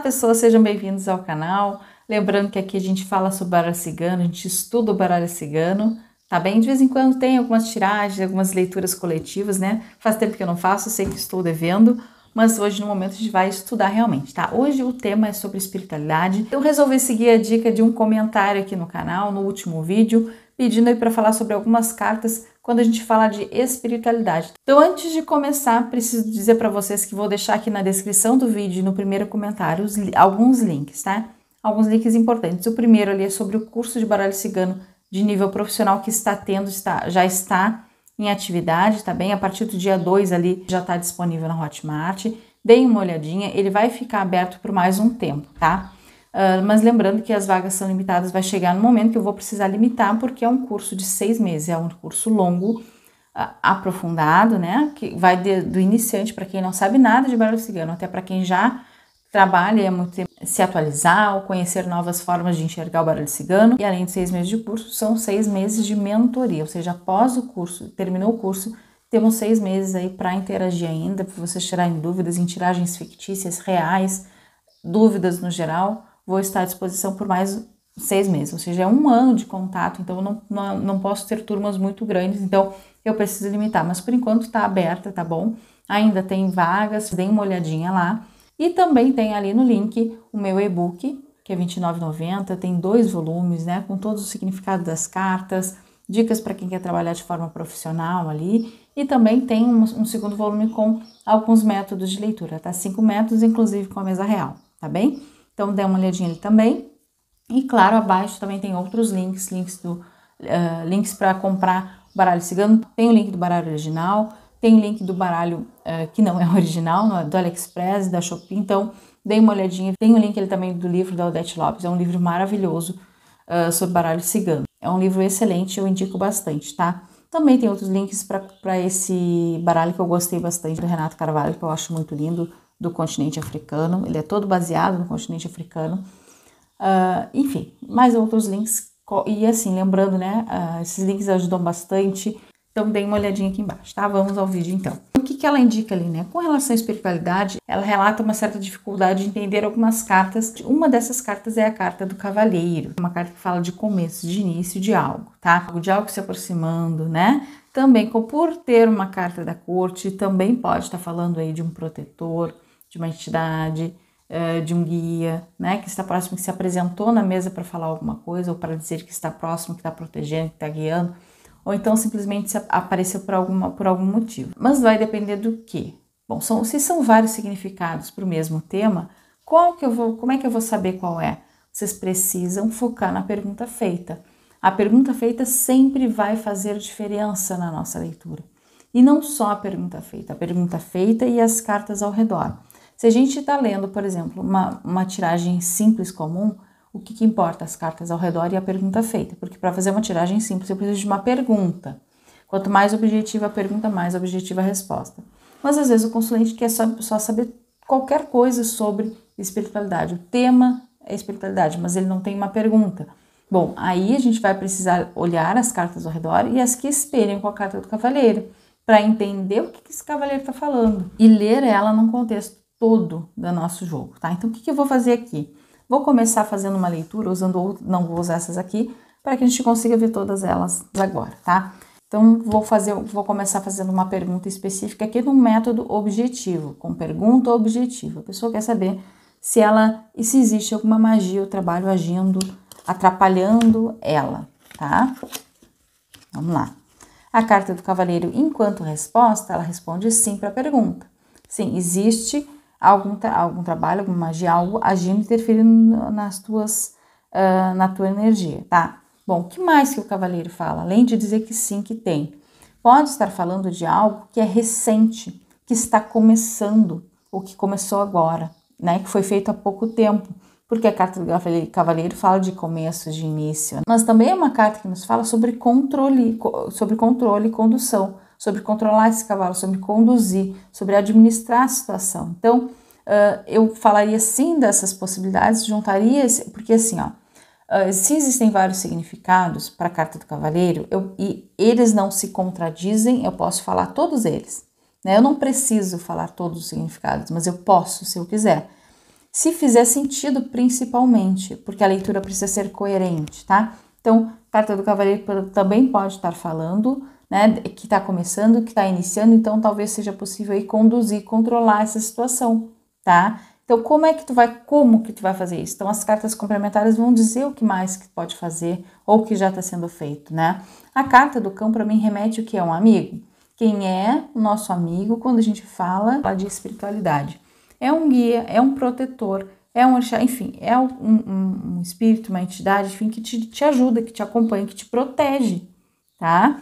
pessoas, sejam bem-vindos ao canal. Lembrando que aqui a gente fala sobre baralho cigano, a gente estuda o baralho cigano, tá bem? De vez em quando tem algumas tiragens, algumas leituras coletivas, né? Faz tempo que eu não faço, sei que estou devendo, mas hoje no momento a gente vai estudar realmente, tá? Hoje o tema é sobre espiritualidade. Eu resolvi seguir a dica de um comentário aqui no canal, no último vídeo, pedindo aí para falar sobre algumas cartas quando a gente fala de espiritualidade. Então, antes de começar, preciso dizer para vocês que vou deixar aqui na descrição do vídeo, no primeiro comentário, alguns links, tá? Alguns links importantes. O primeiro ali é sobre o curso de baralho cigano de nível profissional que já está em atividade, tá bem? A partir do dia 2 ali já está disponível na Hotmart. Deem uma olhadinha, ele vai ficar aberto por mais um tempo, tá? Mas lembrando que as vagas são limitadas, vai chegar no momento que eu vou precisar limitar, porque é um curso de 6 meses, é um curso longo, aprofundado, né? Que vai do iniciante, para quem não sabe nada de baralho cigano, até para quem já trabalha há muito tempo, se atualizar ou conhecer novas formas de enxergar o baralho cigano. E além de 6 meses de curso, são 6 meses de mentoria, ou seja, após o curso, terminou o curso, temos 6 meses aí para interagir ainda, para vocês tirarem dúvidas em tiragens fictícias, reais, dúvidas no geral. Vou estar à disposição por mais 6 meses, ou seja, é um ano de contato, então eu não posso ter turmas muito grandes, então eu preciso limitar, mas por enquanto está aberta, tá bom? Ainda tem vagas, deem uma olhadinha lá. E também tem ali no link o meu e-book, que é R$ 29,90, tem 2 volumes, né, com todos os significados das cartas, dicas para quem quer trabalhar de forma profissional ali, e também tem um segundo volume com alguns métodos de leitura, tá? 5 métodos, inclusive com a mesa real, tá bem? Então, dê uma olhadinha ali também. E, claro, abaixo também tem outros links, links para comprar o baralho cigano. Tem o link do baralho original, tem o link do baralho que não é original, do AliExpress, da Shopee. Então, dê uma olhadinha. Tem o link ali também do livro da Odete Lopes. É um livro maravilhoso sobre baralho cigano. É um livro excelente, eu indico bastante, tá? Também tem outros links para esse baralho que eu gostei bastante, do Renato Carvalho, que eu acho muito lindo, do continente africano. Ele é todo baseado no continente africano. Enfim, mais outros links. E assim, lembrando, né, esses links ajudam bastante. Então, dê uma olhadinha aqui embaixo, tá? Vamos ao vídeo, então. O que ela indica ali, né? Com relação à espiritualidade, ela relata uma certa dificuldade de entender algumas cartas. Uma dessas cartas é a carta do Cavaleiro, uma carta que fala de começo, de início de algo, tá? De algo se aproximando, né? Também, por ter uma carta da corte, também pode estar falando aí de um protetor, de uma entidade, de um guia, né, que está próximo, que se apresentou na mesa para falar alguma coisa, ou para dizer que está próximo, que está protegendo, que está guiando, ou então simplesmente apareceu por algum motivo. Mas vai depender do quê? Bom, se são vários significados para o mesmo tema, como é que eu vou saber qual é? Vocês precisam focar na pergunta feita. A pergunta feita sempre vai fazer diferença na nossa leitura. E não só a pergunta feita e as cartas ao redor. Se a gente está lendo, por exemplo, uma tiragem simples comum, o que importa? As cartas ao redor e a pergunta feita. Porque para fazer uma tiragem simples eu preciso de uma pergunta. Quanto mais objetiva a pergunta, mais objetiva a resposta. Mas às vezes o consulente quer só saber qualquer coisa sobre espiritualidade. O tema é espiritualidade, mas ele não tem uma pergunta. Bom, aí a gente vai precisar olhar as cartas ao redor e as que espelham com a carta do cavaleiro, para entender o que esse cavaleiro está falando e ler ela num contexto todo do nosso jogo, tá? Então, o que eu vou fazer aqui? Vou começar fazendo uma leitura, não vou usar essas aqui, para que a gente consiga ver todas elas agora, tá? Então, vou começar fazendo uma pergunta específica aqui num método objetivo, com pergunta objetiva. A pessoa quer saber se existe alguma magia ou trabalho agindo, atrapalhando ela, tá? Vamos lá. A carta do cavaleiro, enquanto resposta, ela responde sim para a pergunta. Sim, existe algum trabalho, alguma magia, algo agindo, interferindo na tua energia, tá? Bom, o que mais que o cavaleiro fala? Além de dizer que sim, que tem. Pode estar falando de algo que é recente, que está começando, ou que começou agora, né? Que foi feito há pouco tempo. Porque a carta do cavaleiro fala de começo, de início. Mas também é uma carta que nos fala sobre controle e condução, sobre controlar esse cavalo, sobre conduzir, sobre administrar a situação. Então, eu falaria sim dessas possibilidades, juntaria, porque assim, se existem vários significados para a carta do cavaleiro, e eles não se contradizem, eu posso falar todos eles, né? Eu não preciso falar todos os significados, mas eu posso, se eu quiser. se fizer sentido principalmente, porque a leitura precisa ser coerente, tá? Então, carta do cavaleiro também pode estar falando, né, que está começando, que está iniciando, então talvez seja possível aí conduzir, controlar essa situação, tá? Então, como que tu vai fazer isso? Então, as cartas complementares vão dizer o que mais que pode fazer ou o que já está sendo feito, né? A carta do cão, para mim, remete o que é um amigo. Quem é o nosso amigo quando a gente fala de espiritualidade? É um guia, é um protetor, é um orixá, enfim, é um espírito, uma entidade, enfim, que te ajuda, que te acompanha, que te protege, tá?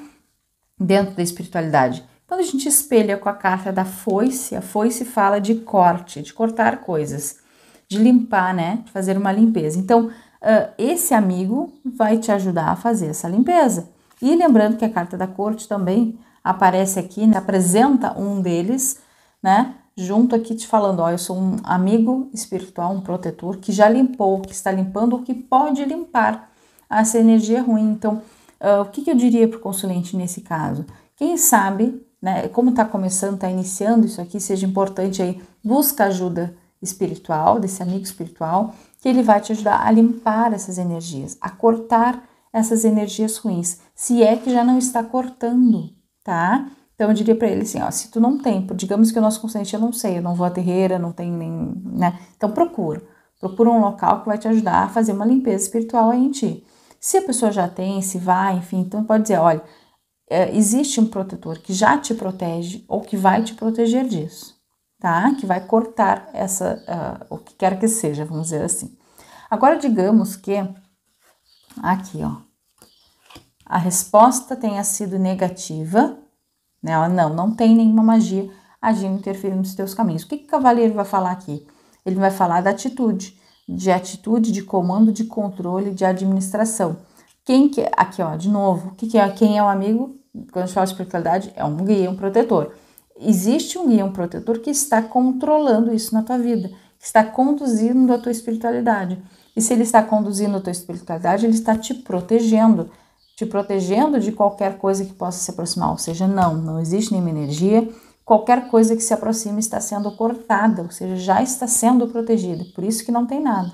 Dentro da espiritualidade. Quando a gente espelha com a carta da foice, a foice fala de corte, de cortar coisas, de limpar, né? De fazer uma limpeza. Então, esse amigo vai te ajudar a fazer essa limpeza. E lembrando que a carta da corte também aparece aqui, né? Apresenta um deles, né? Junto aqui te falando, ó, eu sou um amigo espiritual, um protetor que já limpou, que está limpando ou que pode limpar essa energia ruim. Então, o que eu diria para o consulente nesse caso? Quem sabe, né, como está começando, está iniciando isso aqui, seja importante aí, busca ajuda espiritual, desse amigo espiritual, que ele vai te ajudar a limpar essas energias, a cortar essas energias ruins, se é que já não está cortando, tá? Então eu diria para ele assim, ó, se tu não tem, digamos que o nosso consulente eu não sei, eu não vou à terreira, não tenho nem, né? Então procura um local que vai te ajudar a fazer uma limpeza espiritual aí em ti. Se a pessoa já tem, se vai, enfim, então pode dizer, olha, existe um protetor que já te protege ou que vai te proteger disso, tá? Que vai cortar o que quer que seja, vamos dizer assim. Agora, digamos que, aqui, ó, a resposta tenha sido negativa, né? Não tem nenhuma magia agindo, interferindo nos teus caminhos. O que o cavaleiro vai falar aqui? Ele vai falar da atitude, de comando, de controle, de administração. Aqui, ó, de novo, quem é o amigo? Quando a gente fala de espiritualidade, é um guia, um protetor. Existe um guia, um protetor que está controlando isso na tua vida, que está conduzindo a tua espiritualidade. E se ele está conduzindo a tua espiritualidade, ele está te protegendo de qualquer coisa que possa se aproximar. Ou seja, não existe nenhuma energia. Qualquer coisa que se aproxime está sendo cortada, ou seja, já está sendo protegida. Por isso que não tem nada,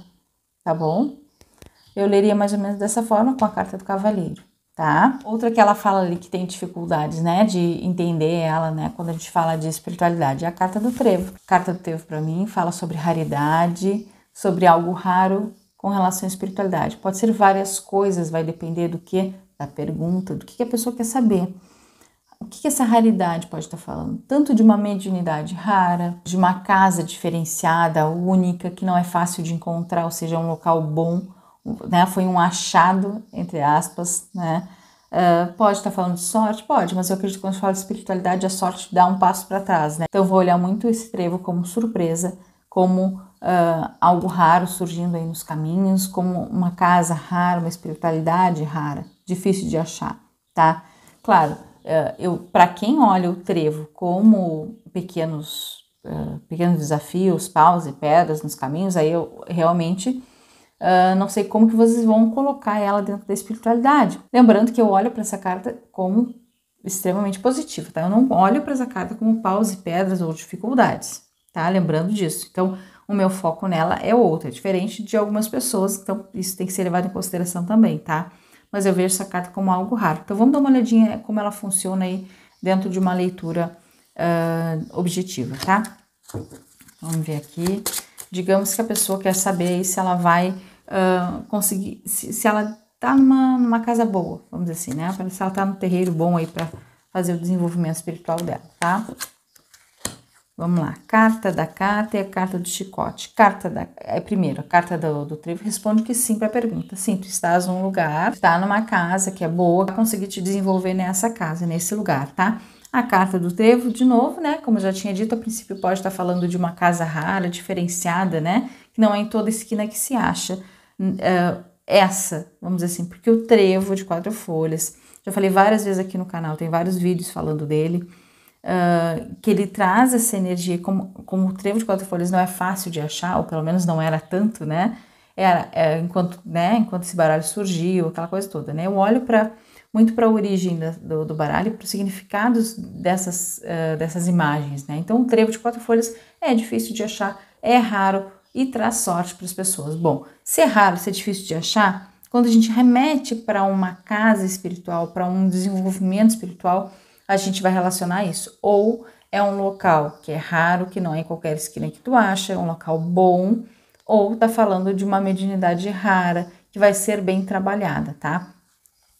tá bom? Eu leria mais ou menos dessa forma com a carta do cavaleiro, tá? Outra que ela fala ali que tem dificuldades, né, de entender ela, né, quando a gente fala de espiritualidade, é a carta do trevo. A carta do trevo, para mim, fala sobre raridade, sobre algo raro com relação à espiritualidade. Pode ser várias coisas, vai depender do que, da pergunta, do que a pessoa quer saber. O que essa raridade pode estar falando? Tanto de uma mediunidade rara, de uma casa diferenciada, única, que não é fácil de encontrar, ou seja, um local bom, né? Foi um achado, entre aspas, né? Pode estar falando de sorte? Pode, mas eu acredito que quando a gente fala de espiritualidade, a sorte dá um passo para trás, né? Então eu vou olhar muito esse trevo como surpresa, como algo raro surgindo aí nos caminhos, como uma casa rara, uma espiritualidade rara, difícil de achar, tá? Claro, para quem olha o trevo como pequenos desafios, paus e pedras nos caminhos, aí eu realmente não sei como que vocês vão colocar ela dentro da espiritualidade. Lembrando que eu olho para essa carta como extremamente positiva, tá? Eu não olho para essa carta como paus e pedras ou dificuldades, tá? Lembrando disso. Então, o meu foco nela é outro, é diferente de algumas pessoas, então isso tem que ser levado em consideração também, tá? Mas eu vejo essa carta como algo raro. Então, vamos dar uma olhadinha como ela funciona aí dentro de uma leitura objetiva, tá? Vamos ver aqui. Digamos que a pessoa quer saber aí se ela vai conseguir, se ela tá numa casa boa, vamos dizer assim, né? Se ela tá no terreiro bom aí para fazer o desenvolvimento espiritual dela, tá? Vamos lá, carta da carta e a carta do chicote. Primeiro, a carta do trevo responde que sim para a pergunta. Sim, tu estás num lugar, está numa casa que é boa, vai conseguir te desenvolver nessa casa, nesse lugar, tá? A carta do trevo, de novo, né? Como eu já tinha dito, a princípio pode estar falando de uma casa rara, diferenciada, né? Que não é em toda esquina que se acha vamos dizer assim, porque o trevo de 4 folhas, já falei várias vezes aqui no canal, tem vários vídeos falando dele, que ele traz essa energia, como o trevo de 4 folhas não é fácil de achar, ou pelo menos não era tanto, né? Enquanto esse baralho surgiu, aquela coisa toda, né? Eu olho muito para a origem do baralho, para os significados dessas imagens, né? Então, o trevo de 4 folhas é difícil de achar, é raro, e traz sorte para as pessoas. Bom, se é raro, se é difícil de achar, quando a gente remete para uma casa espiritual, para um desenvolvimento espiritual, a gente vai relacionar isso. Ou é um local que é raro, que não é em qualquer esquina que tu acha, é um local bom, ou tá falando de uma mediunidade rara, que vai ser bem trabalhada, tá?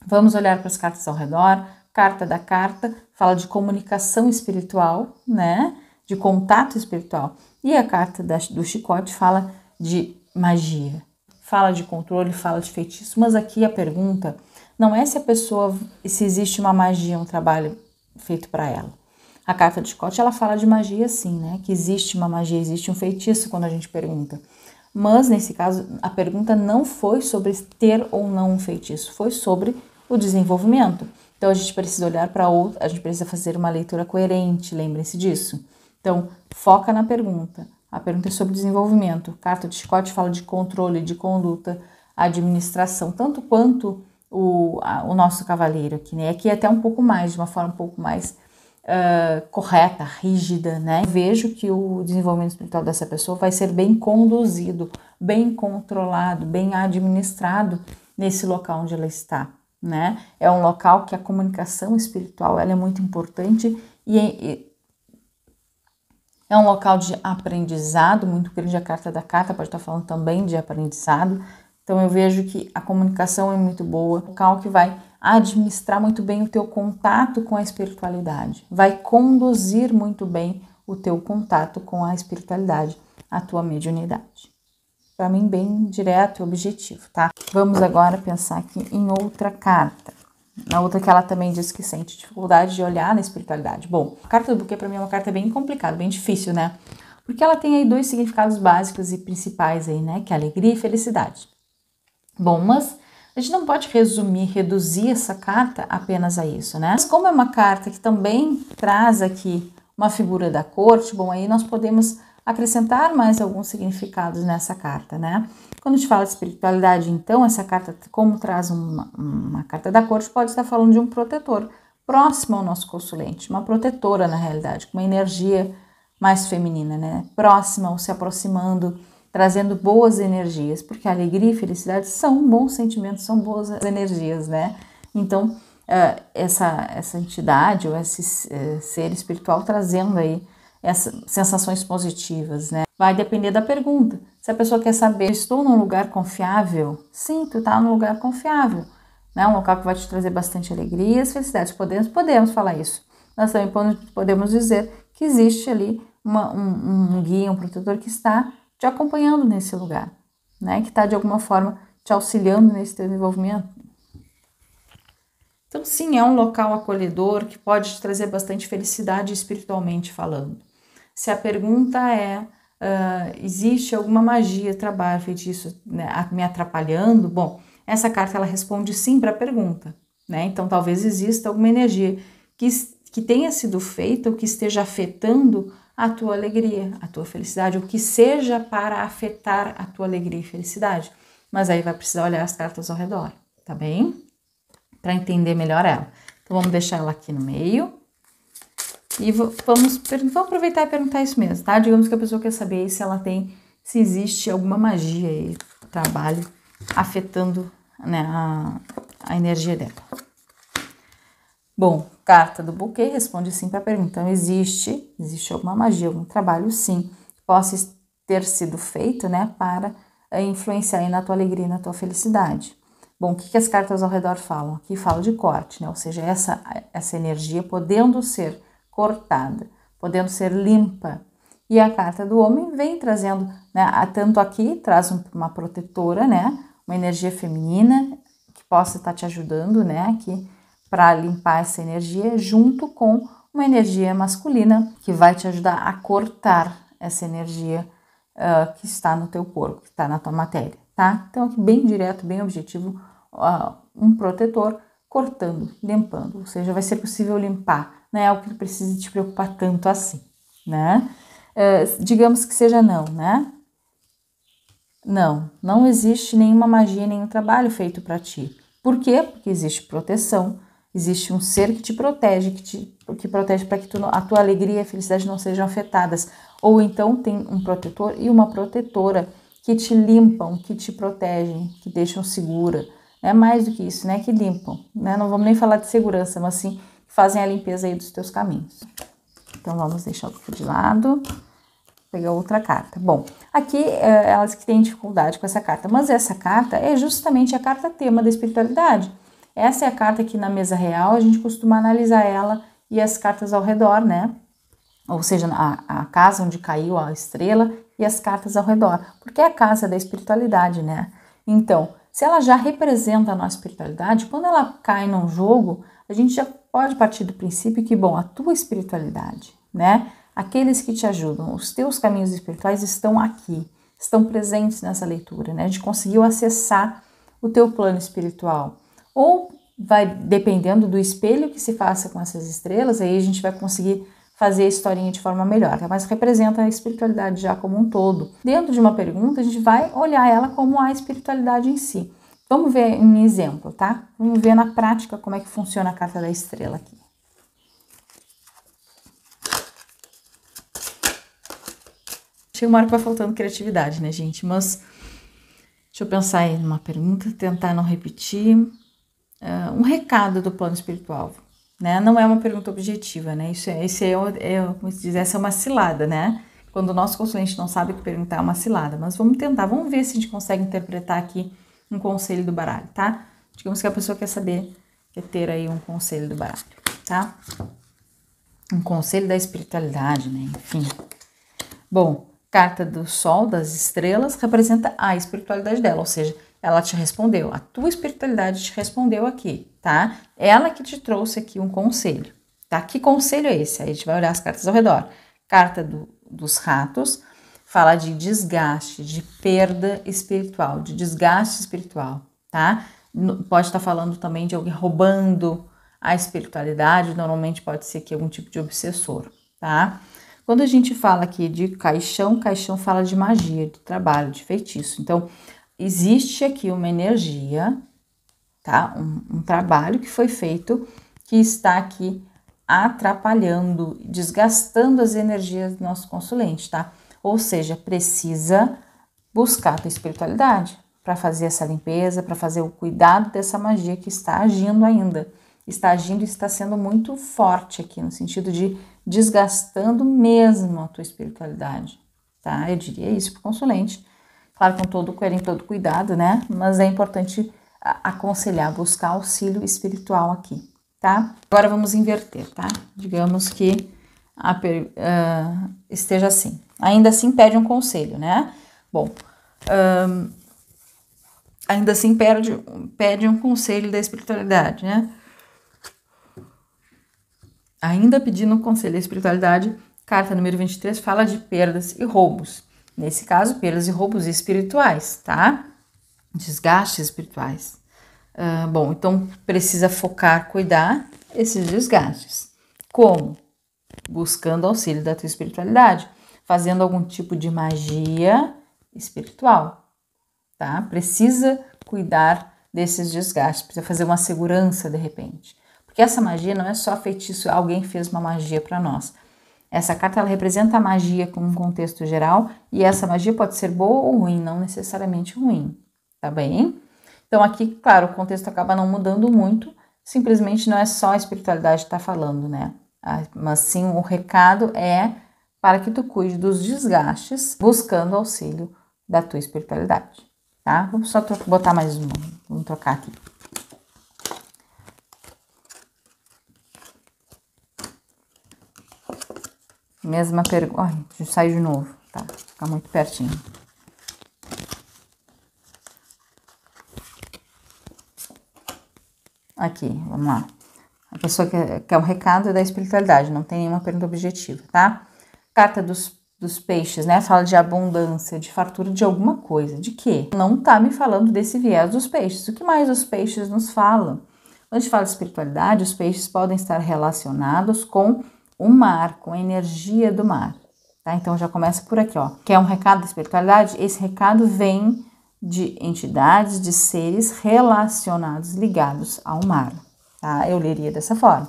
Vamos olhar para as cartas ao redor. Carta da carta fala de comunicação espiritual, né? De contato espiritual. E a carta do chicote fala de magia. Fala de controle, fala de feitiço. Mas aqui a pergunta não é se a pessoa, se existe uma magia, um trabalho feito para ela. A carta do chicote, ela fala de magia sim, né? Que existe uma magia, existe um feitiço quando a gente pergunta. Mas, nesse caso, a pergunta não foi sobre ter ou não um feitiço, foi sobre o desenvolvimento. Então, a gente precisa olhar para outra, a gente precisa fazer uma leitura coerente, lembrem-se disso. Então, foca na pergunta. A pergunta é sobre desenvolvimento. Carta de chicote fala de controle, de conduta, administração, tanto quanto o nosso cavaleiro aqui, né? Aqui é até um pouco mais, de uma forma um pouco mais correta, rígida, né? Vejo que o desenvolvimento espiritual dessa pessoa vai ser bem conduzido, bem controlado, bem administrado nesse local onde ela está, né? É um local que a comunicação espiritual ela é muito importante e é um local de aprendizado muito grande. A carta da carta pode estar falando também de aprendizado. Então eu vejo que a comunicação é muito boa, um local que vai administrar muito bem o teu contato com a espiritualidade, vai conduzir muito bem o teu contato com a espiritualidade, a tua mediunidade. Para mim, bem direto e objetivo, tá? Vamos agora pensar aqui em outra carta. Na outra que ela também diz que sente dificuldade de olhar na espiritualidade. Bom, a carta do buquê para mim é uma carta bem complicada, bem difícil, né? Porque ela tem aí dois significados básicos e principais aí, né? Que é alegria e felicidade. Bom, mas a gente não pode reduzir essa carta apenas a isso, né? Mas como é uma carta que também traz aqui uma figura da corte, bom, aí nós podemos acrescentar mais alguns significados nessa carta, né? Quando a gente fala de espiritualidade, então, essa carta, como traz uma carta da corte, pode estar falando de um protetor próximo ao nosso consulente, uma protetora, na realidade, com uma energia mais feminina, né? Próxima ou se aproximando, trazendo boas energias, porque alegria e felicidade são bons sentimentos, são boas energias, né? Então, essa entidade ou esse ser espiritual trazendo aí essas sensações positivas, né? Vai depender da pergunta. Se a pessoa quer saber, estou num lugar confiável? Sim, tu está num lugar confiável, né? Um local que vai te trazer bastante alegrias, felicidades. Podemos falar isso. Nós também podemos dizer que existe ali um guia, um protetor que está te acompanhando nesse lugar, né? Que está de alguma forma te auxiliando nesse teu desenvolvimento. Então, sim, é um local acolhedor que pode te trazer bastante felicidade espiritualmente falando. Se a pergunta é, existe alguma magia, trabalho, feitiço, né, me atrapalhando? Bom, essa carta ela responde sim para a pergunta, né? Então, talvez exista alguma energia que tenha sido feita ou que esteja afetando a tua alegria, a tua felicidade, o que seja para afetar a tua alegria e felicidade. Mas aí vai precisar olhar as cartas ao redor, tá bem? Para entender melhor ela. Então, vamos deixar ela aqui no meio. E vamos aproveitar e perguntar isso mesmo, tá? Digamos que a pessoa quer saber se existe alguma magia aí, trabalho, afetando, né, a energia dela. Bom, carta do buquê responde sim para a pergunta. Então, existe alguma magia, algum trabalho, sim, que possa ter sido feito, né, para influenciar aí na tua alegria e na tua felicidade. Bom, o que as cartas ao redor falam? Aqui fala de corte, né, ou seja, essa energia podendo ser cortada, podendo ser limpa. E a carta do homem vem trazendo, né, tanto aqui traz uma protetora, né, uma energia feminina que possa estar te ajudando, né, aqui para limpar essa energia, junto com uma energia masculina que vai te ajudar a cortar essa energia que está no teu corpo, que está na tua matéria, tá? Então aqui bem direto, bem objetivo, um protetor cortando, limpando, ou seja, vai ser possível limpar, não é algo que precisa te preocupar tanto assim, né? Digamos que seja não, né? Não existe nenhuma magia, nenhum trabalho feito para ti. Por quê? Porque existe proteção, Existe um ser que te protege, que protege para que a tua alegria e a felicidade não sejam afetadas. Ou então tem um protetor e uma protetora que te limpam, que te protegem, que deixam segura. É mais do que isso, né? Que limpam, né? Não vamos nem falar de segurança, mas sim fazem a limpeza aí dos teus caminhos. Então vamos deixar o grupo de lado, pegar outra carta. Bom, aqui elas que têm dificuldade com essa carta, mas essa carta é justamente a carta tema da espiritualidade. Essa é a carta que na mesa real a gente costuma analisar ela e as cartas ao redor, né? Ou seja, a casa onde caiu a estrela e as cartas ao redor, porque é a casa da espiritualidade, né? Então, se ela já representa a nossa espiritualidade, quando ela cai num jogo, a gente já pode partir do princípio que, bom, a tua espiritualidade, né? Aqueles que te ajudam, os teus caminhos espirituais estão aqui, estão presentes nessa leitura, né? A gente conseguiu acessar o teu plano espiritual. Ou vai dependendo do espelho que se faça com essas estrelas, aí a gente vai conseguir fazer a historinha de forma melhor, tá? Mas representa a espiritualidade já como um todo. Dentro de uma pergunta, a gente vai olhar ela como a espiritualidade em si. Vamos ver um exemplo, tá? Vamos ver na prática como é que funciona a carta da estrela aqui. Chega uma hora que vai faltando criatividade, né, gente? Mas deixa eu pensar aí numa pergunta, tentar não repetir. Um recado do plano espiritual, né? Não é uma pergunta objetiva, né? Como se diz, essa é uma cilada, né? Quando o nosso consulente não sabe o que perguntar, é uma cilada. Mas vamos tentar, vamos ver se a gente consegue interpretar aqui um conselho do baralho, tá? Digamos que a pessoa quer saber, quer ter aí um conselho do baralho, tá? Um conselho da espiritualidade, né? Enfim. Bom, carta do sol, das estrelas, representa a espiritualidade dela, ou seja, ela te respondeu, a tua espiritualidade te respondeu aqui, tá? Ela que te trouxe aqui um conselho, tá? Que conselho é esse? Aí a gente vai olhar as cartas ao redor. Carta dos ratos fala de desgaste, de perda espiritual, de desgaste espiritual, tá? Pode estar falando também de alguém roubando a espiritualidade, normalmente pode ser aqui algum tipo de obsessor, tá? Quando a gente fala aqui de caixão, caixão fala de magia, de trabalho, de feitiço. Então, existe aqui uma energia, tá? Um trabalho que foi feito que está aqui atrapalhando, desgastando as energias do nosso consulente, tá? Ou seja, precisa buscar a tua espiritualidade para fazer essa limpeza, para fazer o cuidado dessa magia que está agindo ainda. Está agindo e está sendo muito forte aqui, no sentido de desgastando mesmo a tua espiritualidade, tá? Eu diria isso para o consulente. Claro, com todo cuidado, né? Mas é importante aconselhar, buscar auxílio espiritual aqui, tá? Agora vamos inverter, tá? Digamos que esteja assim. Ainda assim pede um conselho, né? Bom, ainda assim pede um conselho da espiritualidade, né? Ainda pedindo um conselho da espiritualidade, carta número 23 fala de perdas e roubos. Nesse caso, perdas e roubos espirituais, tá? Desgastes espirituais. Bom, então precisa focar, cuidar esses desgastes. Como? Buscando auxílio da tua espiritualidade, fazendo algum tipo de magia espiritual, tá? Precisa cuidar desses desgastes, precisa fazer uma segurança de repente. Porque essa magia não é só feitiço, alguém fez uma magia para nós. Essa carta ela representa a magia como um contexto geral e essa magia pode ser boa ou ruim, não necessariamente ruim, tá bem? Então aqui, claro, o contexto acaba não mudando muito, simplesmente não é só a espiritualidade que está falando, né? Mas sim o recado é para que tu cuide dos desgastes, buscando auxílio da tua espiritualidade, tá? Vamos só botar mais uma, vamos trocar aqui. Mesma pergunta. Ai, deixa eu sair de novo. Tá, fica muito pertinho. Aqui, vamos lá. A pessoa quer um recado da espiritualidade, não tem nenhuma pergunta objetiva, tá? Carta dos peixes, né? Fala de abundância, de fartura de alguma coisa. De quê? Não tá me falando desse viés dos peixes. O que mais os peixes nos falam? Quando a gente fala de espiritualidade, os peixes podem estar relacionados com o mar, com a energia do mar, tá? Então já começa por aqui, ó. Quer um recado da espiritualidade? Esse recado vem de entidades, de seres relacionados, ligados ao mar, tá? Eu leria dessa forma.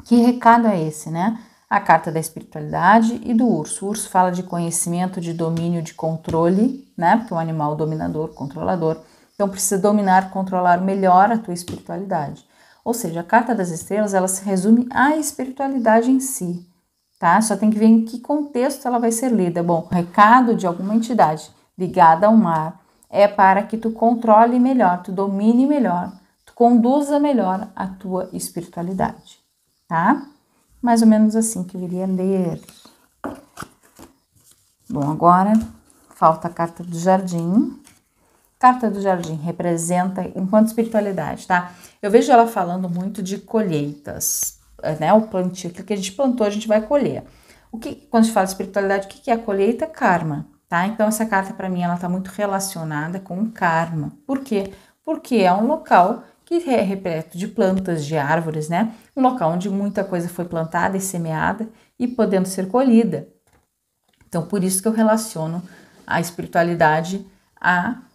Que recado é esse, né? A carta da espiritualidade e do urso. O urso fala de conhecimento, de domínio, de controle, né? Porque é um animal dominador, controlador. Então, precisa dominar, controlar melhor a tua espiritualidade. Ou seja, a carta das estrelas, ela se resume à espiritualidade em si, tá? Só tem que ver em que contexto ela vai ser lida. Bom, o recado de alguma entidade ligada ao mar é para que tu controle melhor, tu domine melhor, tu conduza melhor a tua espiritualidade, tá? Mais ou menos assim que eu iria ler. Bom, agora falta a carta do jardim. Carta do jardim representa, enquanto espiritualidade, tá? Eu vejo ela falando muito de colheitas, né? O plantio, aquilo que a gente plantou, a gente vai colher. Quando a gente fala de espiritualidade, o que é a colheita? Karma, tá? Então, essa carta, para mim, ela tá muito relacionada com o karma. Por quê? Porque é um local que é repleto de plantas, de árvores, né? Um local onde muita coisa foi plantada e semeada e podendo ser colhida. Então, por isso que eu relaciono a espiritualidade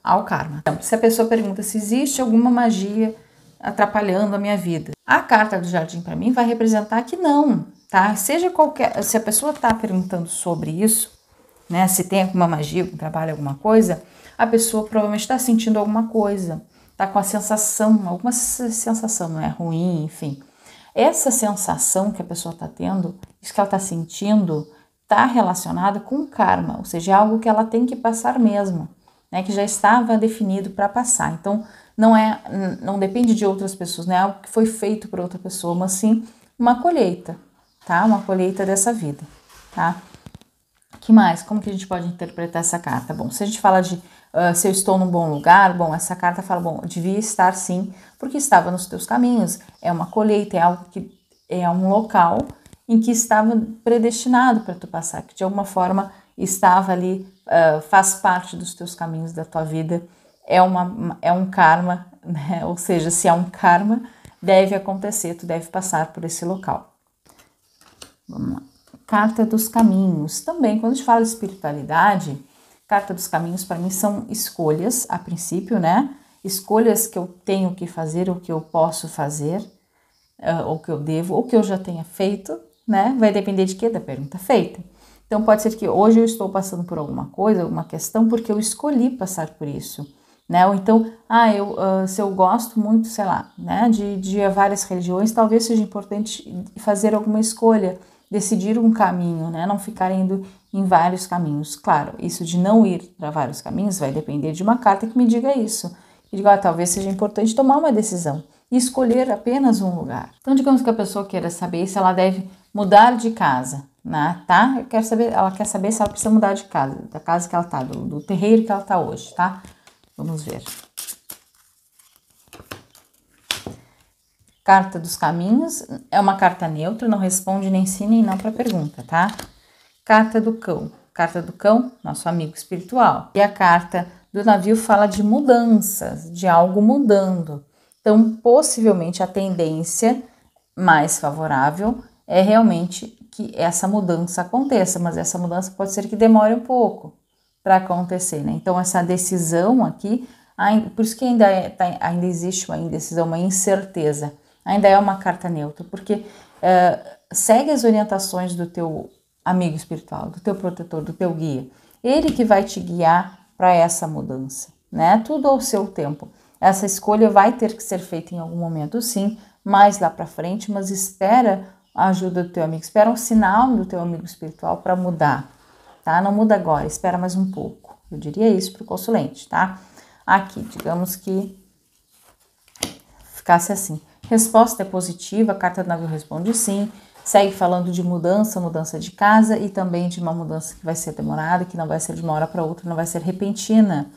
ao karma. Então, se a pessoa pergunta se existe alguma magia atrapalhando a minha vida, a carta do jardim para mim vai representar que não, tá? Se a pessoa está perguntando sobre isso, né? Se tem alguma magia, algum trabalho, alguma coisa, a pessoa provavelmente está sentindo alguma coisa, tá com a sensação, alguma sensação, não é ruim, enfim. Essa sensação que a pessoa está tendo, isso que ela está sentindo, está relacionado com o karma, ou seja, é algo que ela tem que passar mesmo, né, que já estava definido para passar. Então, não depende de outras pessoas, não é algo que foi feito por outra pessoa, mas sim uma colheita, tá? Uma colheita dessa vida, tá? Que mais? Como que a gente pode interpretar essa carta? Bom, se a gente fala de se eu estou num bom lugar, bom, essa carta fala, bom, devia estar sim, porque estava nos teus caminhos. É uma colheita, é algo que é um local em que estava predestinado para tu passar, que de alguma forma estava ali, faz parte dos teus caminhos, da tua vida, é um karma, né? Ou seja, se é um karma, deve acontecer, tu deve passar por esse local. Vamos lá. Carta dos caminhos. Também, quando a gente fala de espiritualidade, carta dos caminhos para mim são escolhas, a princípio, né? Escolhas que eu tenho que fazer, ou que eu posso fazer, ou que eu devo, ou que eu já tenha feito, né? Vai depender de quê? Da pergunta feita. Então, pode ser que hoje eu estou passando por alguma coisa, alguma questão, porque eu escolhi passar por isso, né? Ou então, se eu gosto muito, sei lá, né, de várias religiões, talvez seja importante fazer alguma escolha, decidir um caminho, né? Não ficar indo em vários caminhos. Claro, isso de não ir para vários caminhos vai depender de uma carta que me diga isso. Que diga, talvez seja importante tomar uma decisão e escolher apenas um lugar. Então, digamos que a pessoa queira saber se ela deve mudar de casa, né? Tá? Ela quer saber se ela precisa mudar de casa, da casa que ela tá, do terreiro que ela tá hoje, tá? Vamos ver. Carta dos caminhos é uma carta neutra, não responde nem sim nem não para a pergunta, tá? Carta do cão. Carta do cão, nosso amigo espiritual. E a carta do navio fala de mudanças, de algo mudando. Então, possivelmente a tendência mais favorável é realmente que essa mudança aconteça, mas essa mudança pode ser que demore um pouco para acontecer, né? Então, essa decisão aqui, por isso que ainda existe uma indecisão, uma incerteza. Ainda é uma carta neutra, porque segue as orientações do teu amigo espiritual, do teu protetor, do teu guia. Ele que vai te guiar para essa mudança, né? Tudo ao seu tempo. Essa escolha vai ter que ser feita em algum momento, sim, mais lá para frente, mas espera a ajuda do teu amigo, espera um sinal do teu amigo espiritual para mudar, tá? Não muda agora, espera mais um pouco. Eu diria isso para o consulente, tá? Aqui, digamos que ficasse assim. Resposta é positiva, a carta do navio responde sim, segue falando de mudança de casa e também de uma mudança que vai ser demorada, que não vai ser de uma hora para outra, não vai ser repentina.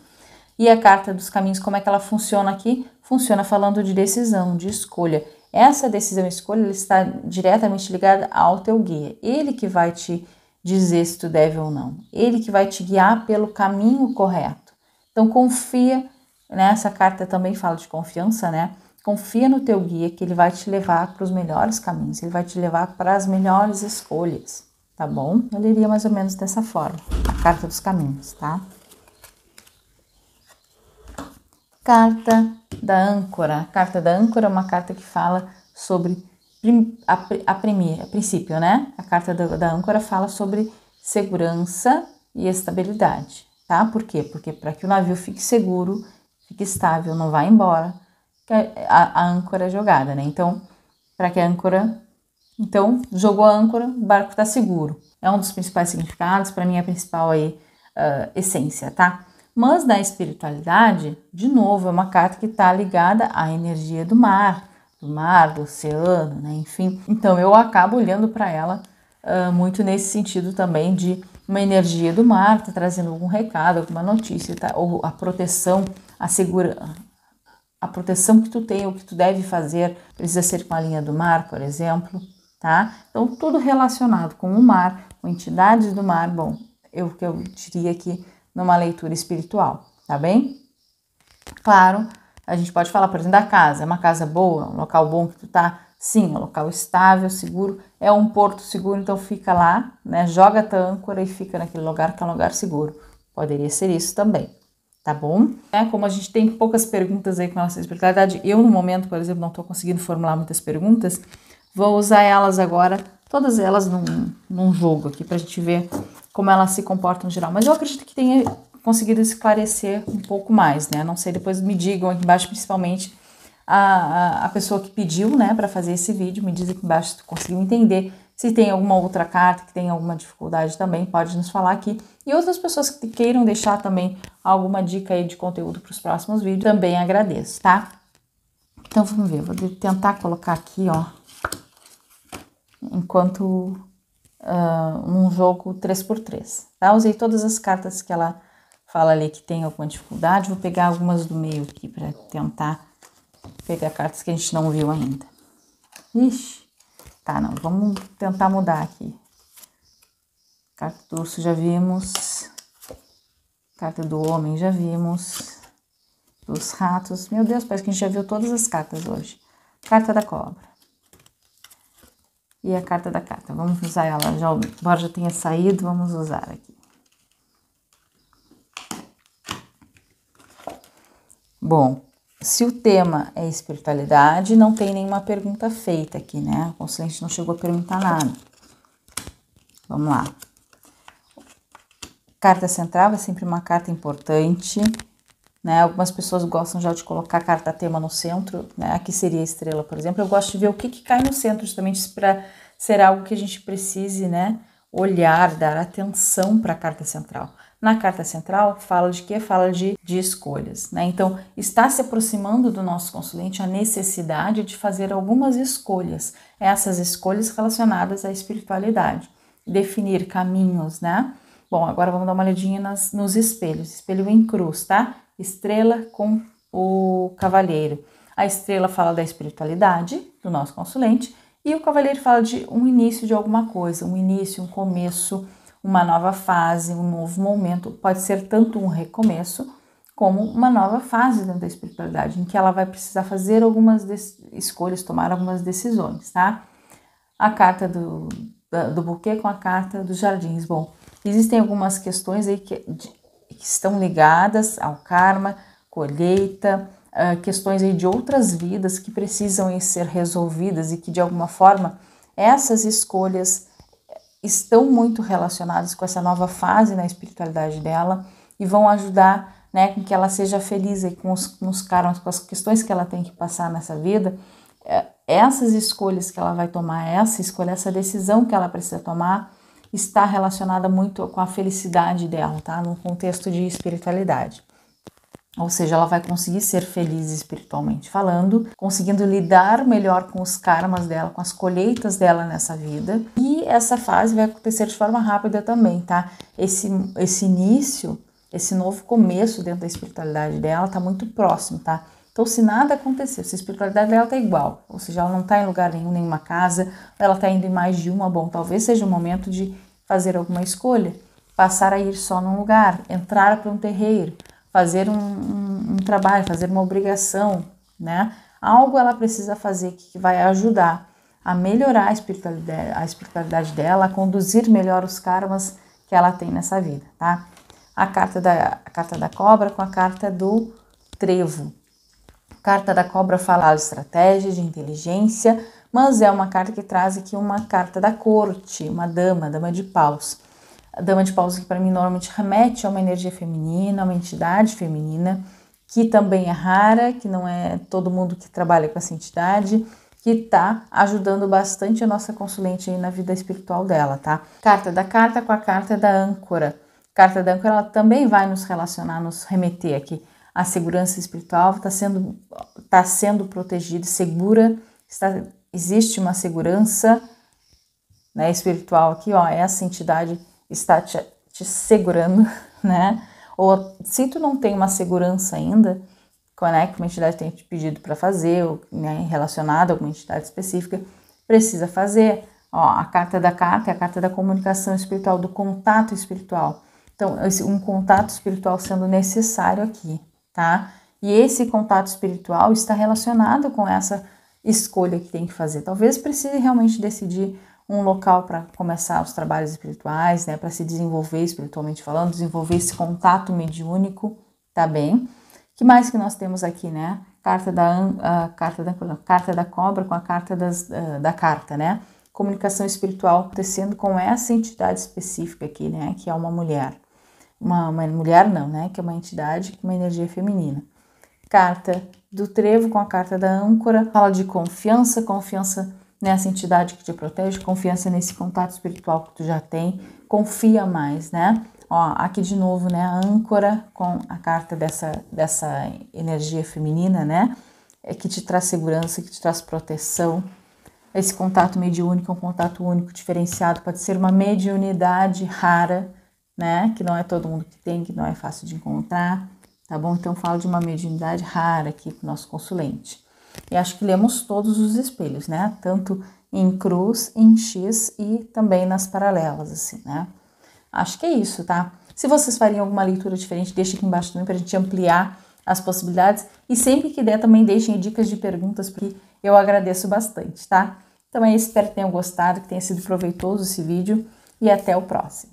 E a carta dos caminhos, como é que ela funciona aqui? Funciona falando de decisão, de escolha. Essa decisão e escolha está diretamente ligada ao teu guia. Ele que vai te dizer se tu deve ou não. Ele que vai te guiar pelo caminho correto. Então confia, né? Essa carta também fala de confiança, né? Confia no teu guia que ele vai te levar para os melhores caminhos, ele vai te levar para as melhores escolhas, tá bom? Eu leria mais ou menos dessa forma, a carta dos caminhos, tá? Carta da âncora. A carta da âncora é uma carta que fala sobre a princípio, né? A carta da âncora fala sobre segurança e estabilidade, tá? Por quê? Porque para que o navio fique seguro, fique estável, não vá embora, a âncora é jogada, né? Então, para que a âncora... Então, jogou a âncora, o barco está seguro. É um dos principais significados, para mim é a principal aí, essência, tá? Mas na espiritualidade, de novo, é uma carta que está ligada à energia do mar, do oceano, né? Enfim. Então eu acabo olhando para ela muito nesse sentido também de uma energia do mar, tá trazendo algum recado, alguma notícia, tá? Ou a proteção, a proteção que tu tem, o que tu deve fazer, precisa ser com a linha do mar, por exemplo, tá? Então tudo relacionado com o mar, com entidades do mar, bom, eu diria aqui numa leitura espiritual, tá bem? Claro, a gente pode falar, por exemplo, da casa. É uma casa boa, um local bom que tu tá? Sim, um local estável, seguro. É um porto seguro, então fica lá, né? Joga a tua âncora e fica naquele lugar que é um lugar seguro. Poderia ser isso também, tá bom? Como a gente tem poucas perguntas aí com relação à espiritualidade, eu no momento, por exemplo, não tô conseguindo formular muitas perguntas, vou usar elas agora, todas elas num jogo aqui, pra gente ver como elas se comportam em geral. Mas eu acredito que tenha conseguido esclarecer um pouco mais, né? Não sei, depois me digam aqui embaixo, principalmente a pessoa que pediu, né, para fazer esse vídeo, me diz aqui embaixo se tu conseguiu entender. Se tem alguma outra carta que tem alguma dificuldade também, pode nos falar aqui. E outras pessoas que queiram deixar também alguma dica aí de conteúdo para os próximos vídeos, também agradeço, tá? Então vamos ver, vou tentar colocar aqui, ó, enquanto num jogo 3x3, tá? Usei todas as cartas que ela fala ali que tem alguma dificuldade, vou pegar algumas do meio aqui para tentar pegar cartas que a gente não viu ainda. Ixi, tá, não, vamos tentar mudar aqui. Carta do urso já vimos, carta do homem já vimos, dos ratos, meu Deus, parece que a gente já viu todas as cartas hoje. Carta da cobra. E a carta da carta, vamos usar ela, embora já tenha saído, vamos usar aqui. Bom, se o tema é espiritualidade, não tem nenhuma pergunta feita aqui, né? O consulente não chegou a perguntar nada. Vamos lá. Carta central é sempre uma carta importante, né? Algumas pessoas gostam já de colocar a carta tema no centro, né? Aqui seria a estrela, por exemplo. Eu gosto de ver o que cai no centro, justamente para ser algo que a gente precise, né? Olhar, dar atenção para a carta central. Na carta central, fala de quê? Fala de escolhas, né? Então, está se aproximando do nosso consulente a necessidade de fazer algumas escolhas. Essas escolhas relacionadas à espiritualidade. Definir caminhos, né? Bom, agora vamos dar uma olhadinha nos espelhos. Espelho em cruz, tá? Estrela com o cavaleiro. A estrela fala da espiritualidade do nosso consulente e o cavaleiro fala de um início de alguma coisa, um início, um começo, uma nova fase, um novo momento. Pode ser tanto um recomeço como uma nova fase dentro da espiritualidade, em que ela vai precisar fazer algumas escolhas, tomar algumas decisões, tá? A carta do buquê com a carta dos jardins. Bom, existem algumas questões aí que estão ligadas ao karma, colheita, questões aí de outras vidas que precisam ser resolvidas e que de alguma forma essas escolhas estão muito relacionadas com essa nova fase na espiritualidade dela e vão ajudar, né, com que ela seja feliz aí com os karmas, com as questões que ela tem que passar nessa vida. Essas escolhas que ela vai tomar, essa escolha, essa decisão que ela precisa tomar está relacionada muito com a felicidade dela, tá? No contexto de espiritualidade. Ou seja, ela vai conseguir ser feliz espiritualmente falando, conseguindo lidar melhor com os karmas dela, com as colheitas dela nessa vida. E essa fase vai acontecer de forma rápida também, tá? Esse início, esse novo começo dentro da espiritualidade dela tá muito próximo, tá? Então, se nada acontecer, se a espiritualidade dela tá igual, ou seja, ela não tá em lugar nenhum, nenhuma casa, ela tá indo em mais de uma, bom, talvez seja o momento de fazer alguma escolha, passar a ir só num lugar, entrar para um terreiro, fazer um trabalho, fazer uma obrigação, né? Algo ela precisa fazer que vai ajudar a melhorar a espiritualidade dela, a conduzir melhor os karmas que ela tem nessa vida, tá? A carta da cobra com a carta do trevo. Carta da cobra fala de estratégia, de inteligência, mas é uma carta que traz aqui uma carta da corte, uma dama de paus. A dama de paus que para mim normalmente remete a uma energia feminina, uma entidade feminina, que também é rara, que não é todo mundo que trabalha com essa entidade, que está ajudando bastante a nossa consulente aí na vida espiritual dela, tá? Carta da carta com a carta da âncora. Carta da âncora, ela também vai nos relacionar, nos remeter aqui à segurança espiritual, está sendo protegida, segura, existe uma segurança, né, espiritual aqui, ó, essa entidade está te segurando, né? Ou se tu não tem uma segurança ainda, né, que uma entidade tem te pedido para fazer, ou, né, relacionada a alguma entidade específica, precisa fazer. Ó, a carta da carta é a carta da comunicação espiritual, do contato espiritual. Então, um contato espiritual sendo necessário aqui, tá? E esse contato espiritual está relacionado com essa escolha que tem que fazer. Talvez precise realmente decidir um local para começar os trabalhos espirituais, né, para se desenvolver espiritualmente falando, desenvolver esse contato mediúnico, tá bem? Que mais que nós temos aqui, né? Carta da cobra com a carta da carta, né? Comunicação espiritual acontecendo com essa entidade específica aqui, né? Que é uma mulher. Uma mulher não, né? Que é uma entidade com uma energia feminina. Carta do trevo com a carta da âncora. Fala de confiança nessa entidade que te protege, confiança nesse contato espiritual que tu já tem. Confia mais, né? Ó, aqui de novo, né, a âncora com a carta dessa energia feminina, né, que te traz segurança, que te traz proteção. Esse contato mediúnico é um contato único, diferenciado, pode ser uma mediunidade rara, né, que não é todo mundo que tem, que não é fácil de encontrar, tá bom? Então, falo de uma mediunidade rara aqui pro nosso consulente. E acho que lemos todos os espelhos, né, tanto em cruz, em X e também nas paralelas, assim, né. Acho que é isso, tá? Se vocês fariam alguma leitura diferente, deixa aqui embaixo também pra gente ampliar as possibilidades. E sempre que der, também deixem dicas de perguntas, porque eu agradeço bastante, tá? Então é isso, espero que tenham gostado, que tenha sido proveitoso esse vídeo e até o próximo.